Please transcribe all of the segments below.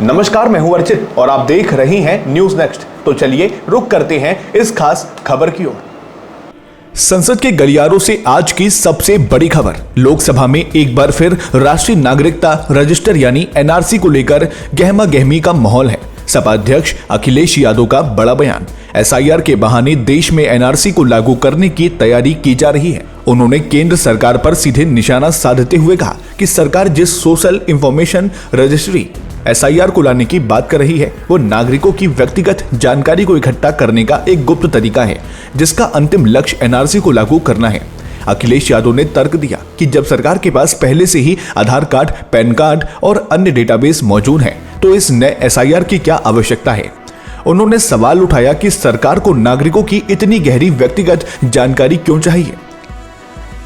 नमस्कार, मैं हूं अर्चित और आप देख रहे हैं न्यूज नेक्स्ट। तो चलिए रुक करते हैं इस खास खबर की ओर। संसद के गलियारों से आज की सबसे बड़ी खबर। लोकसभा में एक बार फिर राष्ट्रीय नागरिकता रजिस्टर यानी एनआरसी को लेकर गहमा गहमी का माहौल है। सपा अध्यक्ष अखिलेश यादव का बड़ा बयान। एसआईआर के बहाने देश में एनआरसी को लागू करने की तैयारी की जा रही है। उन्होंने केंद्र सरकार पर सीधे निशाना साधते हुए कहा कि सरकार जिस सोशल इंफॉर्मेशन रजिस्ट्री एसआईआर को लाने की बात कर रही है वो नागरिकों की व्यक्तिगत जानकारी को इकट्ठा करने का एक गुप्त तरीका है, जिसका अंतिम लक्ष्य एनआरसी को लागू करना है। अखिलेश यादव ने तर्क दिया कि जब सरकार के पास पहले से ही आधार कार्ड, पैन कार्ड और अन्य डेटाबेस मौजूद हैं, तो इस नए एसआईआर की क्या आवश्यकता है। उन्होंने सवाल उठाया कि सरकार को नागरिकों की इतनी गहरी व्यक्तिगत जानकारी क्यों चाहिए।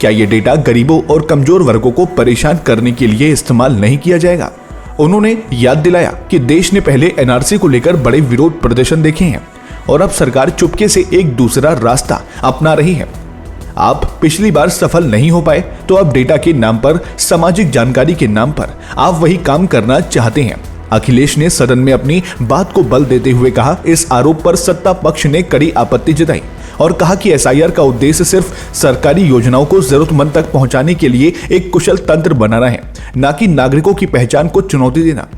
क्या ये डेटा गरीबों और कमजोर वर्गों को परेशान करने के लिए इस्तेमाल नहीं किया जाएगा। उन्होंने याद दिलाया कि देश ने पहले एनआरसी को लेकर बड़े विरोध प्रदर्शन देखे हैं और अब सरकार चुपके से एक दूसरा रास्ता अपना रही है। आप पिछली बार सफल नहीं हो पाए तो अब डेटा के नाम पर, सामाजिक जानकारी के नाम पर आप वही काम करना चाहते हैं। अखिलेश ने सदन में अपनी बात को बल देते हुए कहा, इस आरोप पर सत्ता पक्ष ने कड़ी आपत्ति जताई और कहा कि एसआईआर का उद्देश्य सिर्फ सरकारी योजनाओं को जरूरतमंद तक पहुंचाने के लिए एक कुशल तंत्र बनाना है, न कि नागरिकों की पहचान को चुनौती देना।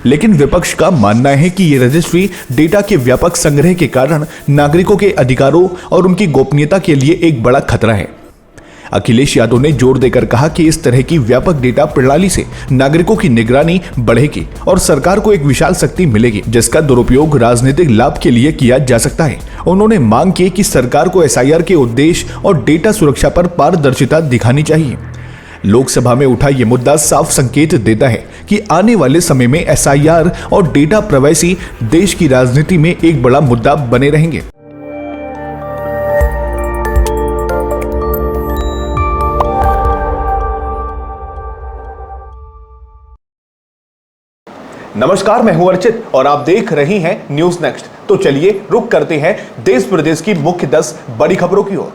लेकिन विपक्ष का मानना है कि ये रजिस्ट्री डेटा के व्यापक संग्रह के कारण नागरिकों के अधिकारों और उनकी गोपनीयता के लिए एक बड़ा खतरा है। अखिलेश यादव ने जोर देकर कहा कि इस तरह की व्यापक डेटा प्रणाली से नागरिकों की निगरानी बढ़ेगी और सरकार को एक विशाल शक्ति मिलेगी, जिसका दुरुपयोग राजनीतिक लाभ के लिए किया जा सकता है। उन्होंने मांग की कि सरकार को एसआईआर के उद्देश्य और डेटा सुरक्षा पर पारदर्शिता दिखानी चाहिए। लोकसभा में उठा ये मुद्दा साफ संकेत देता है कि आने वाले समय में एसआईआर और डेटा प्राइवेसी देश की राजनीति में एक बड़ा मुद्दा बने रहेंगे। नमस्कार, मैं हूं अर्चित और आप देख रहे हैं न्यूज नेक्स्ट। तो चलिए रुक करते हैं देश प्रदेश की मुख्य 10 बड़ी खबरों की ओर।